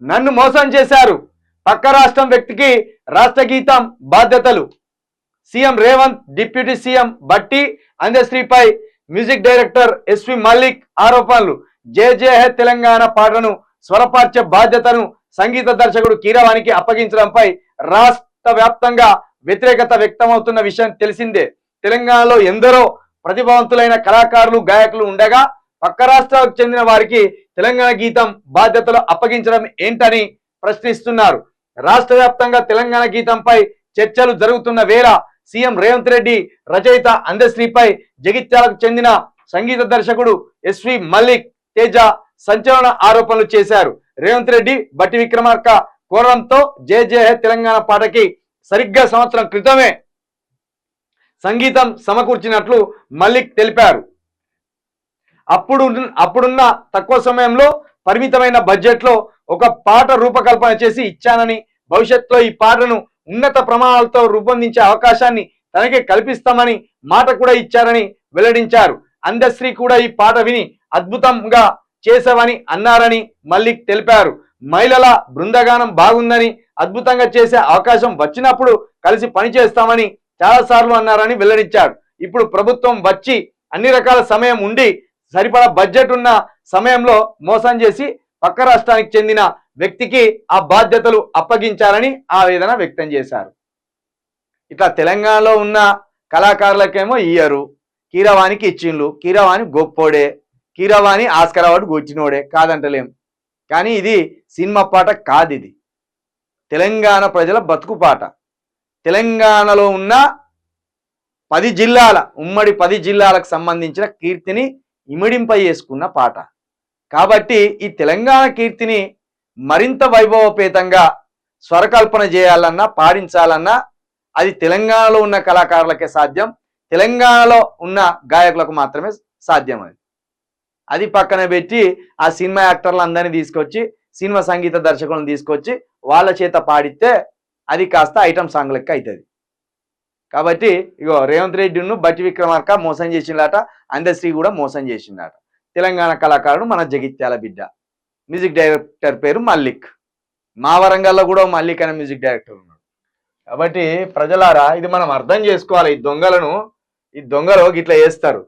నన్ను మోసం చేశారు, పక్క రాష్ట్రం వ్యక్తికి రాష్ట్ర గీతం బాధ్యతలు. సీఎం రేవంత్ డిప్యూటీ సీఎం బట్టి అందశ్రీపై మ్యూజిక్ డైరెక్టర్ ఎస్వి మల్లిక్ ఆరోపణలు. జే జే హే తెలంగాణ పాటను స్వరపరిచే బాధ్యతను సంగీత దర్శకుడు కీరవాణికి అప్పగించడంపై రాష్ట్ర వ్యాప్తంగా వ్యతిరేకత వ్యక్తమవుతున్న విషయం తెలిసిందే. తెలంగాణలో ఎందరో ప్రతిభావంతులైన కళాకారులు గాయకులు ఉండగా పక్క రాష్ట్రాలకు చెందిన వారికి తెలంగాణ గీతం బాధ్యతలు అప్పగించడం ఏంటని ప్రశ్నిస్తున్నారు. రాష్ట్ర వ్యాప్తంగా తెలంగాణ గీతంపై చర్చలు జరుగుతున్న వేళ సీఎం రేవంత్ రెడ్డి రచయిత అందశ్రీపై జగిత్యాలకు చెందిన సంగీత దర్శకుడు ఎస్వి మల్లిక్ తేజ సంచలన ఆరోపణలు చేశారు. రేవంత్ రెడ్డి బట్టి విక్రమార్క కోరడంతో జే జే హే తెలంగాణ పాటకి సరిగ్గా సంవత్సరం క్రితమే సంగీతం సమకూర్చినట్లు మల్లిక్ తెలిపారు. అప్పుడున్న తక్కువ సమయంలో పరిమితమైన బడ్జెట్లో ఒక పాట రూపకల్పన చేసి ఇచ్చానని, భవిష్యత్తులో ఈ పాటను ఉన్నత ప్రమాణాలతో రూపొందించే అవకాశాన్ని తనకే కల్పిస్తామని మాట కూడా ఇచ్చారని వెల్లడించారు. అందశ్రీ కూడా ఈ పాట విని అద్భుతంగా చేసావని అన్నారని మల్లిక్ తెలిపారు. మహిళల బృందగానం బాగుందని, అద్భుతంగా చేసే అవకాశం వచ్చినప్పుడు కలిసి పనిచేస్తామని చాలాసార్లు అన్నారని వెల్లడించారు. ఇప్పుడు ప్రభుత్వం వచ్చి అన్ని రకాల సమయం ఉండి సరిపడా బడ్జెట్ ఉన్న సమయంలో మోసం చేసి పక్క రాష్ట్రానికి చెందిన వ్యక్తికి ఆ బాధ్యతలు అప్పగించారని ఆవేదన వ్యక్తం చేశారు. ఇట్లా తెలంగాణలో ఉన్న కళాకారులకేమో ఇయ్యరు, కీరవాణికి ఇచ్చిండ్లు. కీరవాణి గొప్పోడే, కీరవాణి ఆస్కార్ అవార్డు కూర్చున్నోడే, కాదంటలేం. కానీ ఇది సినిమా పాట కాదు, ఇది తెలంగాణ ప్రజల బతుకు పాట. తెలంగాణలో ఉన్న 10 జిల్లాల ఉమ్మడి 10 జిల్లాలకు సంబంధించిన కీర్తిని ఇమిడింప చేసుకున్న పాట. కాబట్టి ఈ తెలంగాణ కీర్తిని మరింత వైభవపేతంగా స్వరకల్పన చేయాలన్నా, పాడించాలన్నా అది తెలంగాణలో ఉన్న కళాకారులకే సాధ్యం, తెలంగాణలో ఉన్న గాయకులకు మాత్రమే సాధ్యం. అది పక్కన పెట్టి ఆ సినిమా యాక్టర్లు అందరినీ తీసుకొచ్చి, సినిమా సంగీత దర్శకులను తీసుకొచ్చి వాళ్ళ చేత పాడితే అది కాస్త ఐటమ్ సాంగ్ లెక్క అవుతుంది. కాబట్టి ఇగో రేవంత్ రెడ్డిను బట్టి విక్రమార్క మోసం చేసిందట, అందశ్రీ కూడా మోసం చేసిందట. తెలంగాణ కళాకారుడు మన జగిత్యాల బిడ్డ, మ్యూజిక్ డైరెక్టర్ పేరు మల్లిక్. మా వరంగల్లో కూడా మల్లిక్ అనే మ్యూజిక్ డైరెక్టర్ ఉన్నాడు. కాబట్టి ప్రజలారా ఇది మనం అర్థం చేసుకోవాలి. ఈ దొంగలు ఇట్లా చేస్తారు.